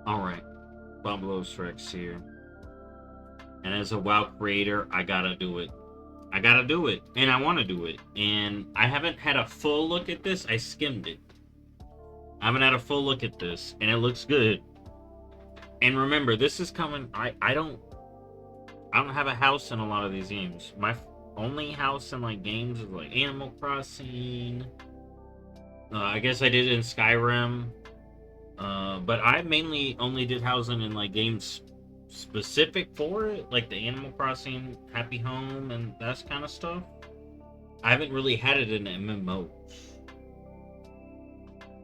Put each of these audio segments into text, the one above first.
Alright, BobalosRex here. And as a WoW creator, I gotta do it. I gotta do it. And I wanna do it. And I haven't had a full look at this. I skimmed it. I haven't had a full look at this. And it looks good. And remember, this is coming. I don't have a house in a lot of these games. My only house in like games is like Animal Crossing. I guess I did it in Skyrim. But I mainly only did housing in like games specific for it, like the Animal Crossing, Happy Home, and that kind of stuff. I haven't really had it in MMOs,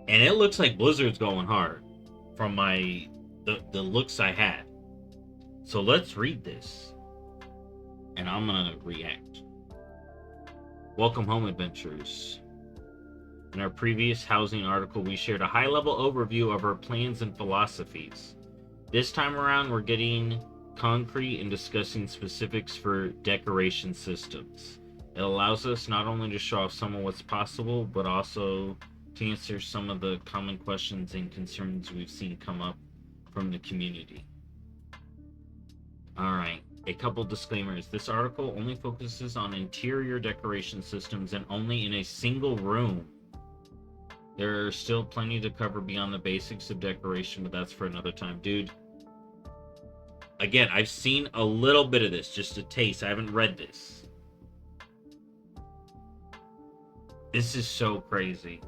and it looks like Blizzard's going hard from the looks I had. So let's read this, and I'm gonna react. Welcome home, adventurers. In our previous housing article, we shared a high-level overview of our plans and philosophies. This time around, we're getting concrete and discussing specifics for decoration systems. It allows us not only to show off some of what's possible, but also to answer some of the common questions and concerns we've seen come up from the community. Alright, a couple disclaimers. This article only focuses on interior decoration systems and only in a single room. There are still plenty to cover beyond the basics of decoration, but that's for another time. Dude, again, I've seen a little bit of this, just a taste. I haven't read this. This is so crazy.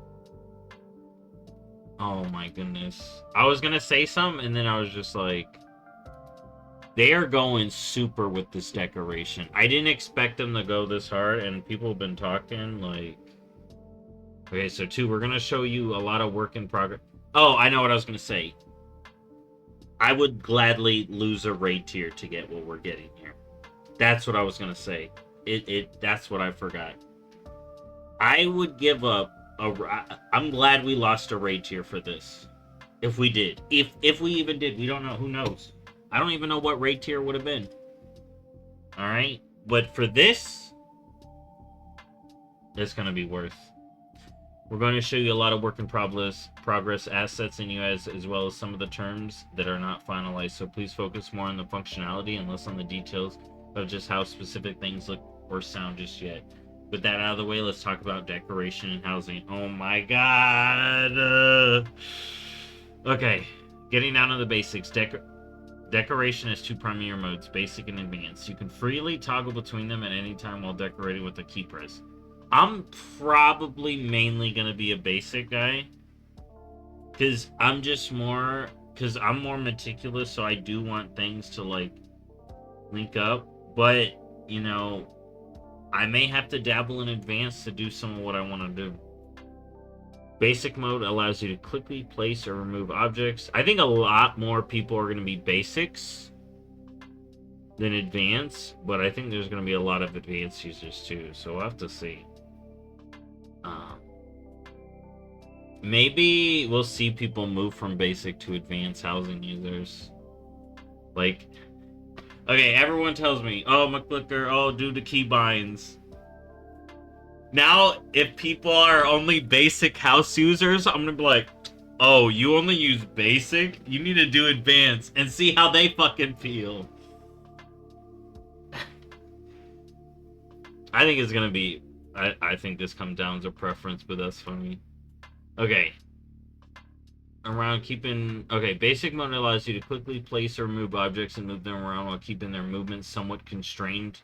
Oh my goodness. I was gonna say something, and then I was just like, they are going super with this decoration. I didn't expect them to go this hard, and people have been talking like, okay, so two, we're gonna show you a lot of work in progress. Oh, I know what I was gonna say. I would gladly lose a raid tier to get what we're getting here. That's what I was gonna say. That's what I forgot. I would give up I'm glad we lost a raid tier for this. If we did. If we even did, we don't know. Who knows? I don't even know what raid tier would have been. Alright? But for this, it's gonna be worth. We're going to show you a lot of work in progress assets in US, as well as some of the terms that are not finalized, so please focus more on the functionality and less on the details of just how specific things look or sound just yet. With that out of the way, let's talk about decoration and housing. Oh my god! Okay, getting down to the basics. Decoration has two primary modes, basic and advanced. You can freely toggle between them at any time while decorating with a key press. I'm probably mainly gonna be a basic guy, because I'm more meticulous, so I do want things to like link up, but you know, I may have to dabble in advanced to do some of what I want to do. Basic mode allows you to quickly place or remove objects. I think a lot more people are going to be basics than advanced, but I think there's going to be a lot of advanced users too, so we'll have to see. Maybe we'll see people move from basic to advanced housing users. Like, okay, everyone tells me, oh, McClicker, oh, do the keybinds. Now, if people are only basic house users, I'm gonna be like, oh, you only use basic? You need to do advanced and see how they fucking feel. I think it's gonna be, I think this comes down to preference, but that's funny. Okay. Okay, basic mode allows you to quickly place or remove objects and move them around while keeping their movements somewhat constrained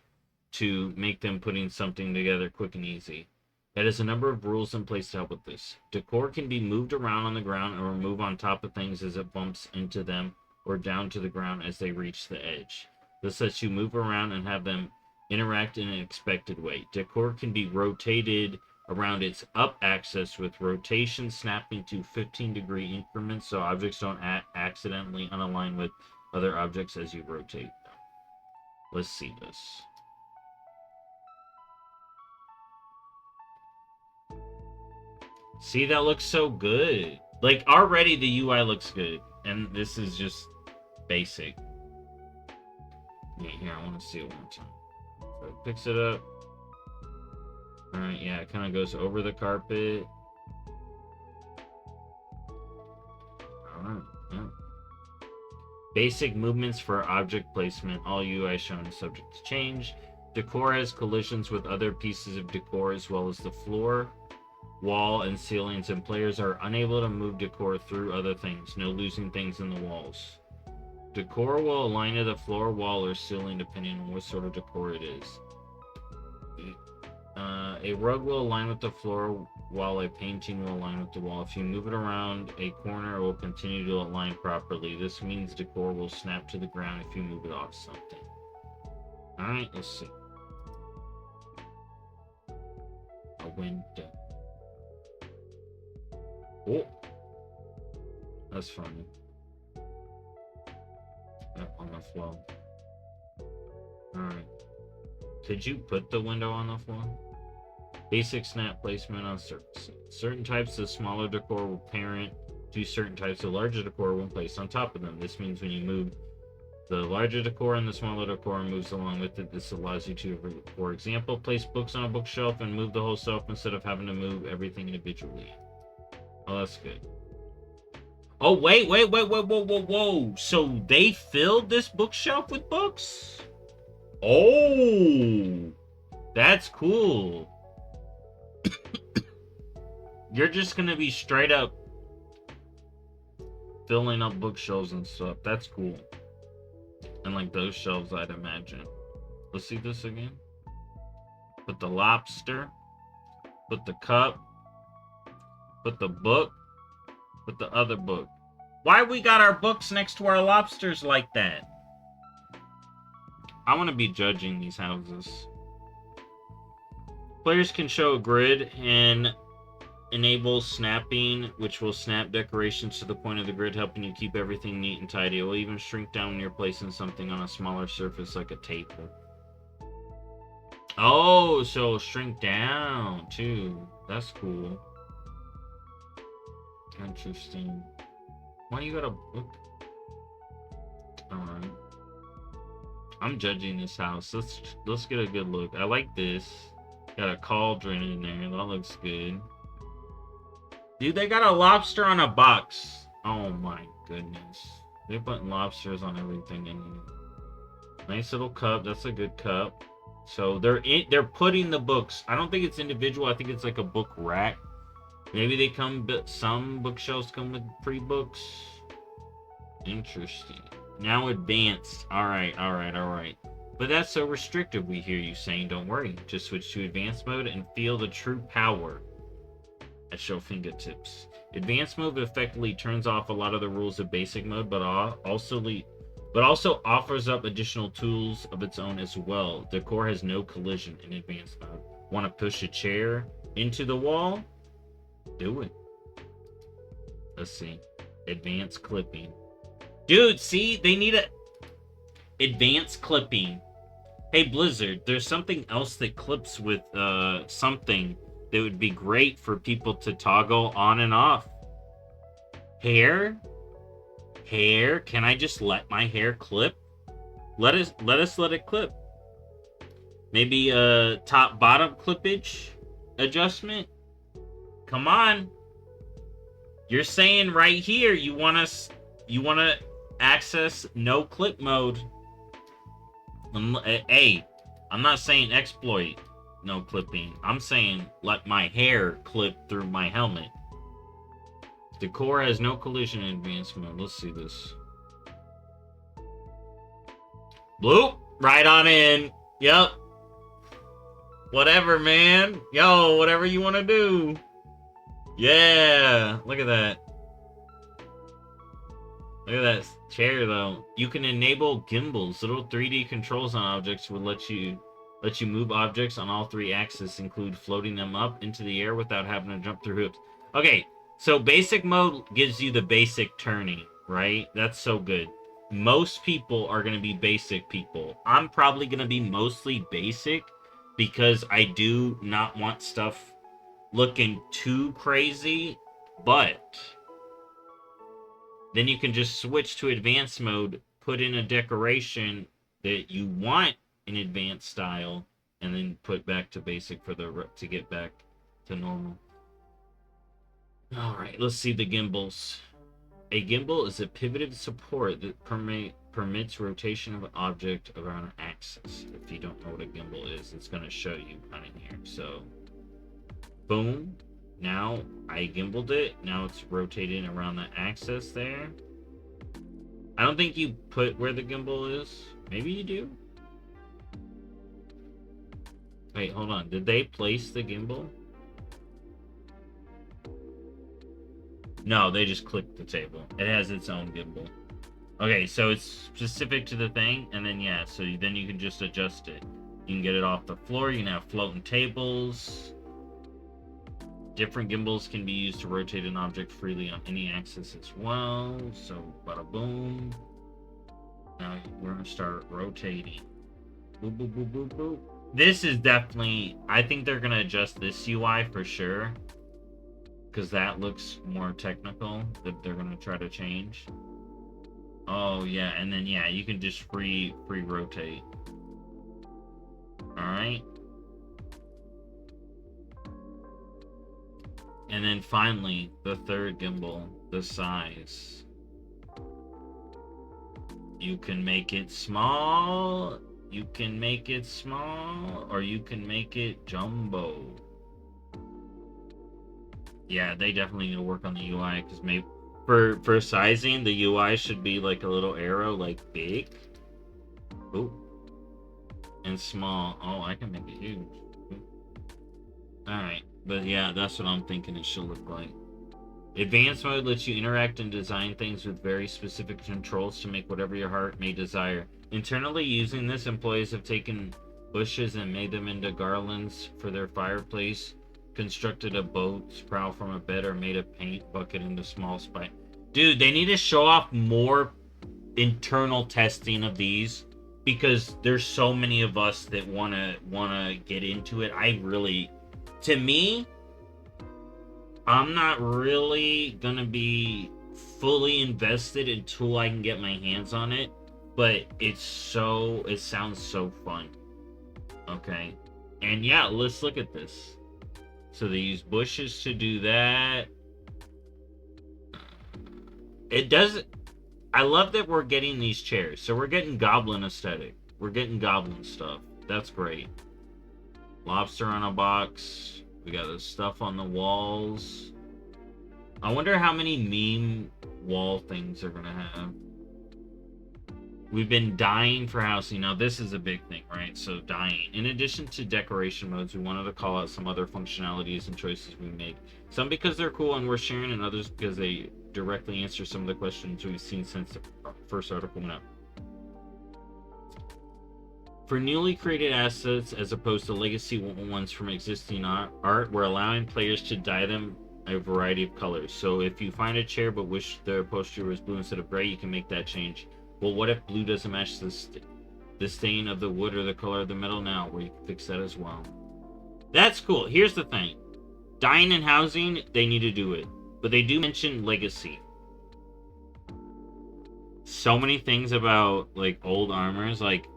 to make them putting something together quick and easy. It has a number of rules in place to help with this. Decor can be moved around on the ground or move on top of things as it bumps into them or down to the ground as they reach the edge. This lets you move around and have them interact in an expected way. Decor can be rotated around its up axis, with rotation snapping to 15-degree increments so objects don't accidentally unalign with other objects as you rotate them. Let's see this. See, that looks so good. Like, already the UI looks good, and this is just basic. Yeah, here, I want to see it one time. So it picks it up. Alright, yeah, it kind of goes over the carpet. Alright, yeah. Basic movements for object placement. All UI shown is subject to change. Decor has collisions with other pieces of decor as well as the floor, wall, and ceilings, and players are unable to move decor through other things. No losing things in the walls. Decor will align to the floor, wall, or ceiling depending on what sort of decor it is. A rug will align with the floor, while a painting will align with the wall. If you move it around a corner, it will continue to align properly. This means decor will snap to the ground if you move it off something. Alright, let's see. A window. Oh! That's funny. On the floor. Alright. Could you put the window on the floor? Basic snap placement on surfaces. Certain types of smaller decor will parent to certain types of larger decor when placed on top of them. This means when you move the larger decor and the smaller decor moves along with it, this allows you to, for example, place books on a bookshelf and move the whole shelf instead of having to move everything individually. Oh, that's good. Oh, wait, whoa. So they filled this bookshelf with books? Oh, that's cool. You're just gonna be straight up filling up bookshelves and stuff. That's cool. And like those shelves, I'd imagine. Let's see this again. Put the lobster. Put the cup. Put the book. Put the other book. Why we got our books next to our lobsters like that? I want to be judging these houses. Players can show a grid and enable snapping, which will snap decorations to the point of the grid, helping you keep everything neat and tidy. It will even shrink down when you're placing something on a smaller surface like a table. Oh, so it'll shrink down too. That's cool. Interesting. Why you got a book? Alright. I'm judging this house. Let's get a good look. I like this. Got a cauldron in there. That looks good. Dude, they got a lobster on a box. Oh my goodness. They're putting lobsters on everything in here. Nice little cup. That's a good cup. So they're putting the books. I don't think it's individual. I think it's like a book rack. Maybe they come, some bookshelves come with pre-books. Interesting. Now advanced. Alright. But that's so restrictive, we hear you saying. Don't worry. Just switch to advanced mode and feel the true power at your fingertips. Advanced mode effectively turns off a lot of the rules of basic mode, but also offers up additional tools of its own as well. Decor has no collision in advanced mode. Want to push a chair into the wall? Do it. Let's see. Advanced clipping. Dude, see? They need a advanced clipping. Hey, Blizzard, there's something else that clips with something that would be great for people to toggle on and off. Hair? Can I just let my hair clip? Let us let it clip. Maybe a top bottom clippage adjustment. Come on. You're saying right here you want to access no clip mode. Hey, I'm not saying exploit no clipping. I'm saying let my hair clip through my helmet. Decor has no collision in advanced mode. Let's see this. Bloop. Right on in. Yep. Whatever, man. Yo, whatever you want to do. Yeah. Look at that. Look at that chair, though. You can enable gimbals. Little 3D controls on objects will let you move objects on all three axes, include floating them up into the air without having to jump through hoops. Okay, so basic mode gives you the basic turning, right? That's so good. Most people are going to be basic people. I'm probably going to be mostly basic because I do not want stuff looking too crazy, but then you can just switch to advanced mode, put in a decoration that you want in advanced style, and then put back to basic to get back to normal. All right, let's see the gimbals. A gimbal is a pivoted support that permits rotation of an object around an axis. If you don't know what a gimbal is, it's going to show you kind of here. So, boom. Now I gimbaled it. Now it's rotating around the axis there. I don't think you put where the gimbal is. Maybe you do. Wait, hold on. Did they place the gimbal? No, they just clicked the table. It has its own gimbal. Okay, so it's specific to the thing, and then yeah, so then you can just adjust it. You can get it off the floor. You can have floating tables. Different gimbals can be used to rotate an object freely on any axis as well. So, bada boom. Now we're gonna start rotating. Boop, boop, boop, boop, boop. This is definitely, I think they're gonna adjust this UI for sure, because that looks more technical, that they're gonna try to change. Oh yeah, and then yeah, you can just free rotate. Alright. And then finally, the third gimbal, the size. You can make it small, you can make it small, or you can make it jumbo. Yeah, they definitely need to work on the UI, because maybe for sizing, the UI should be like a little arrow, like big. Ooh. And small. Oh, I can make it huge. Alright, but yeah, that's what I'm thinking it should look like. Advanced mode lets you interact and design things with very specific controls to make whatever your heart may desire. Internally using this, employees have taken bushes and made them into garlands for their fireplace, constructed a boat's prow from a bed, or made a paint bucket into small spike. Dude, they need to show off more internal testing of these, because there's so many of us that wanna get into it. To me, I'm not really gonna be fully invested until I can get my hands on it, but it sounds so fun. Okay, and yeah, let's look at this. So they use bushes to do that. It does. I love that we're getting these chairs. So we're getting goblin aesthetic. We're getting goblin stuff. That's great. Lobster on a box. We got the stuff on the walls. I wonder how many meme wall things they're gonna have. We've been dying for housing. Now this is a big thing, right? So dying. In addition to decoration modes, we wanted to call out some other functionalities and choices we made. Some because they're cool and we're sharing, and others because they directly answer some of the questions we've seen since the first article went up. For newly created assets, as opposed to legacy ones from existing art, we're allowing players to dye them a variety of colors. So if you find a chair but wish the upholstery was blue instead of gray, you can make that change. Well, what if blue doesn't match the stain of the wood or the color of the metal? Now, where you can fix that as well. That's cool. Here's the thing. Dyeing and housing, they need to do it. But they do mention legacy. So many things about, like, old armors, like,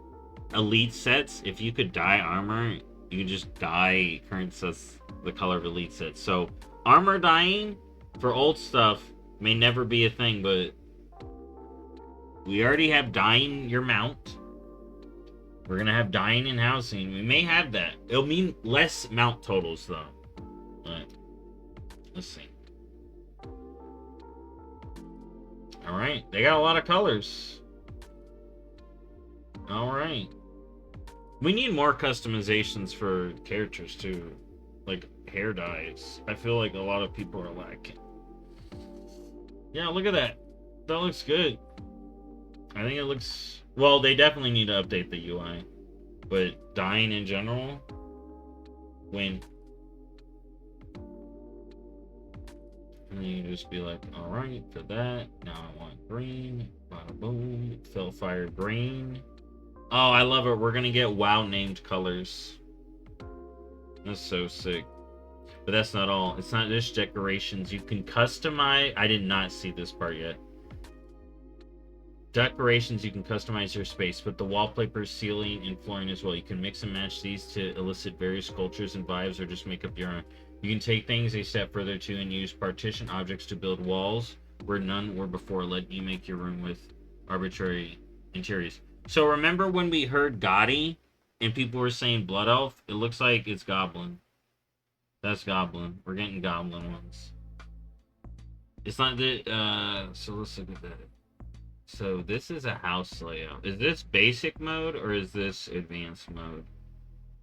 elite sets, if you could dye armor, you could just dye current sets the color of elite sets. So, armor dyeing for old stuff may never be a thing, but we already have dyeing your mount. We're gonna have dyeing and housing. We may have that. It'll mean less mount totals, though. But, let's see. Alright, they got a lot of colors. Alright. We need more customizations for characters, too. Like, hair dyes. I feel like a lot of people are lacking. Yeah, look at that. That looks good. I think it looks... Well, they definitely need to update the UI. But dyeing in general... Win. And then you can just be like, alright, for that. Now I want green. Bada boom. Fill fire green. Oh, I love it. We're gonna get WoW named colors. That's so sick. But that's not all. It's not just decorations. You can customize... I did not see this part yet. Decorations, you can customize your space, but the wallpaper, ceiling, and flooring as well. You can mix and match these to elicit various cultures and vibes, or just make up your own. You can take things a step further too and use partition objects to build walls where none were before, let you make your room with arbitrary interiors. So remember when we heard Gotti and people were saying Blood Elf? It looks like it's Goblin. That's Goblin. We're getting Goblin ones. It's not the, so let's look at that. So this is a house layout. Is this basic mode or is this advanced mode?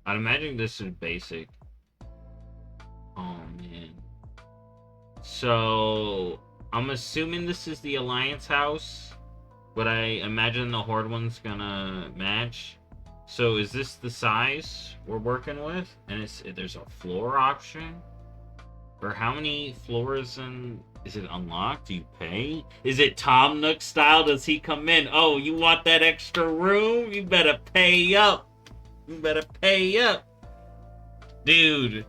I'd imagine this is basic. Oh, man. So, I'm assuming this is the Alliance house, but I imagine the Horde one's gonna match. So, is this the size we're working with? And there's a floor option? Or how many floors and is it unlocked? Do you pay? Is it Tom Nook style? Does he come in? Oh, you want that extra room? You better pay up. You better pay up. Dude.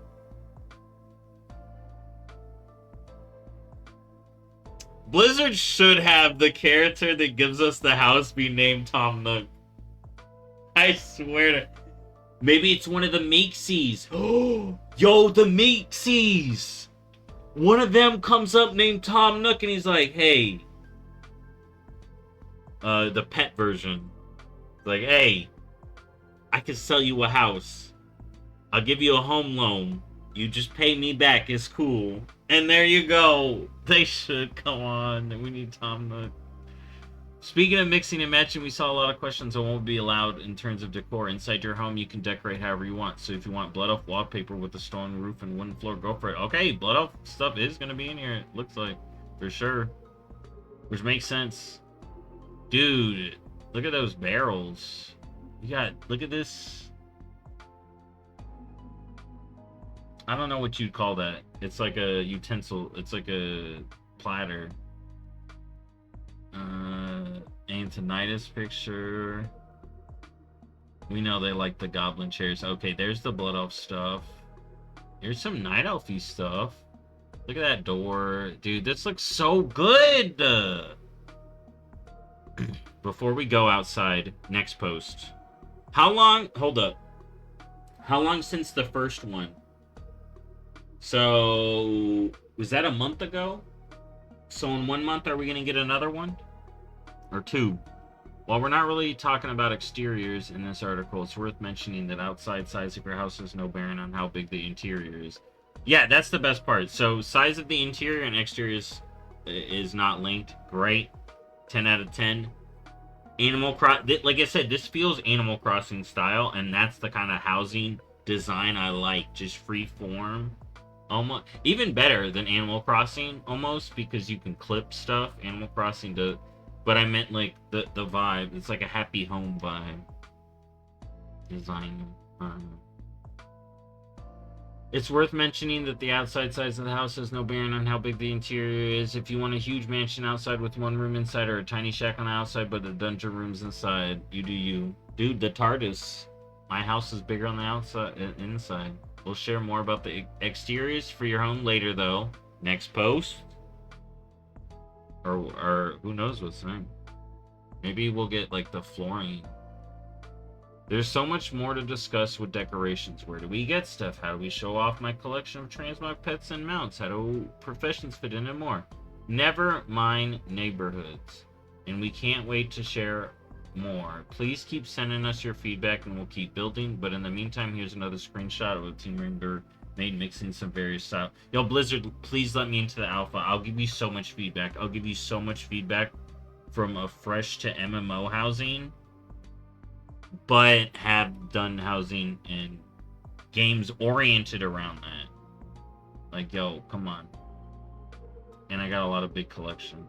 Blizzard should have the character that gives us the house be named Tom Nook. I swear to... Maybe it's one of the Meeksies. Oh, yo, the Meeksies. One of them comes up named Tom Nook and he's like, hey. The pet version. Like, hey. I can sell you a house. I'll give you a home loan. You just pay me back. It's cool. And there you go. They should. Come on. We need Tom Nook. Speaking of mixing and matching, we saw a lot of questions on what will be allowed in terms of decor. Inside your home, you can decorate however you want. So if you want Blood Elf wallpaper with a stone roof and wooden floor, go for it. Okay, Blood Elf stuff is going to be in here, it looks like. For sure. Which makes sense. Dude, look at those barrels. You got, look at this. I don't know what you'd call that. It's like a utensil. It's like a platter. Antonitis picture. We know they like the goblin chairs. Okay, there's the Blood Elf stuff. Here's some Night Elfy stuff. Look at that door. Dude, this looks so good! Before we go outside, next post. How long... Hold up. How long since the first one? So... Was that a month ago? So in 1 month, are we going to get another one? Or 2? While we're not really talking about exteriors in this article, it's worth mentioning that outside size of your house has no bearing on how big the interior is. Yeah, that's the best part. So size of the interior and exterior is not linked. Great. 10 out of 10. Like I said, this feels Animal Crossing style, and that's the kind of housing design I like. Just free form. Almost even better than Animal Crossing, almost, because you can clip stuff. Animal Crossing does, but I meant like the vibe. It's like a happy home vibe. Design. It's worth mentioning that the outside size of the house has no bearing on how big the interior is. If you want a huge mansion outside with one room inside, or a tiny shack on the outside but the dungeon rooms inside, you do you. Dude, the TARDIS. My house is bigger on the outside, inside. We'll share more about the exteriors for your home later, though. Next post. Or who knows what's next. Maybe we'll get, like, the flooring. There's so much more to discuss with decorations. Where do we get stuff? How do we show off my collection of transmog pets and mounts? How do professions fit in and more? Never mind neighborhoods. And we can't wait to share more. Please keep sending us your feedback and we'll keep building. But in the meantime, here's another screenshot of a team member made mixing some various style. Yo, Blizzard, please let me into the alpha. I'll give you so much feedback. I'll give you so much feedback from a fresh to MMO housing, but have done housing and games oriented around that. Like, yo, come on. And I got a lot of big collection.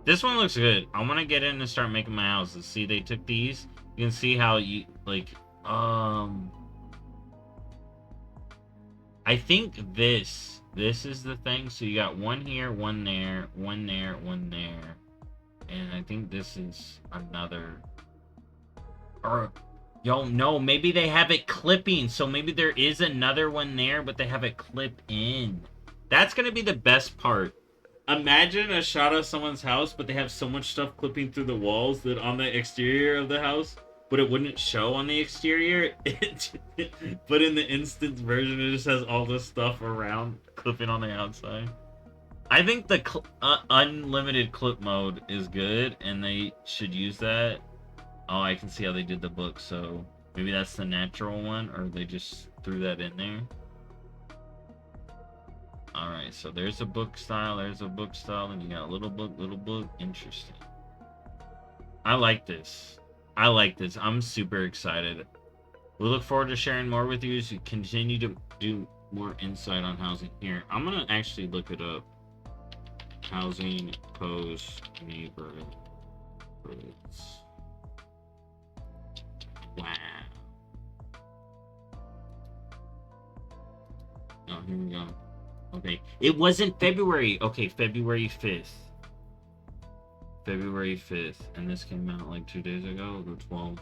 This one looks good. I want to get in and start making my houses. See, they took these. You can see how you, like, I think this is the thing. So you got one here, one there, one there, one there. And I think this is another. Or, yo, no, maybe they have it clipping. So maybe there is another one there, but they have it clip in. That's going to be the best part. Imagine a shot of someone's house, but they have so much stuff clipping through the walls that on the exterior of the house, but it wouldn't show on the exterior. But in the instance version, it just has all this stuff around clipping on the outside. I think the unlimited clip mode is good, and they should use that. Oh, I can see how they did the book, so maybe that's the natural one, or they just threw that in there. Alright, so there's a book style, and you got a little book. Interesting. I like this. I like this. I'm super excited. We look forward to sharing more with you as we continue to do more insight on housing. Here, I'm gonna actually look it up. Housing post neighborhoods. Wow. Oh, here we go. Okay. It wasn't February. Okay, February 5th. February 5th. And this came out like 2 days ago, or 12.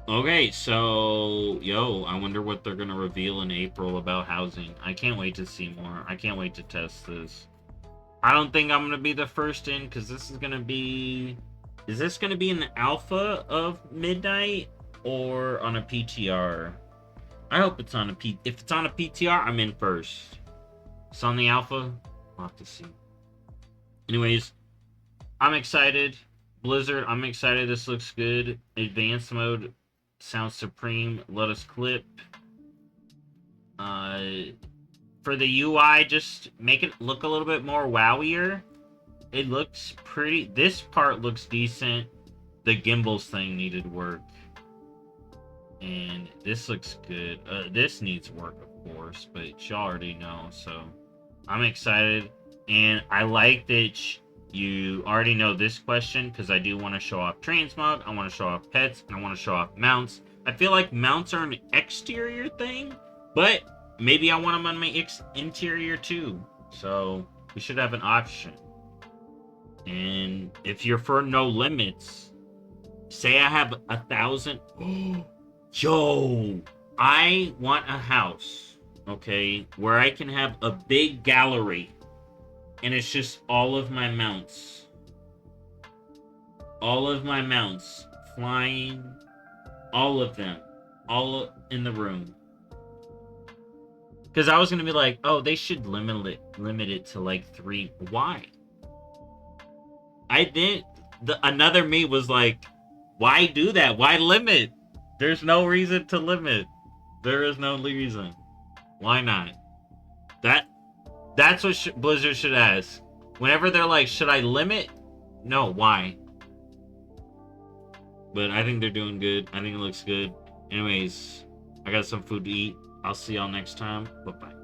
Okay, so, yo, I wonder what they're going to reveal in April about housing. I can't wait to see more. I can't wait to test this. I don't think I'm going to be the first in, because this is going to be... Is this going to be in the alpha of Midnight, or on a PTR? I hope it's on a If it's on a PTR, I'm in first. It's on the alpha. We'll have to see. Anyways, I'm excited. Blizzard, I'm excited. This looks good. Advanced mode sounds supreme. Let us clip. For the UI, just make it look a little bit more wowier. It looks pretty. This part looks decent. The gimbals thing needed work. And this looks good. This needs work, of course, but you already know. So I'm excited. And I like that you already know this question, because I do want to show off transmog, I want to show off pets, and I want to show off mounts. I feel like mounts are an exterior thing, but maybe I want them on my interior too. So we should have an option. And if you're for no limits, say I have 1,000. Yo, I want a house, okay, where I can have a big gallery. And it's just all of my mounts. All of my mounts. Flying. All of them. All in the room. Because I was going to be like, oh, they should limit it to like 3. Why? I didn't. Another me was like, why do that? Why limit? There's no reason to limit. There is no reason. Why not? That's what Blizzard should ask. Whenever they're like, should I limit? No, why? But I think they're doing good. I think it looks good. Anyways, I got some food to eat. I'll see y'all next time. Bye-bye.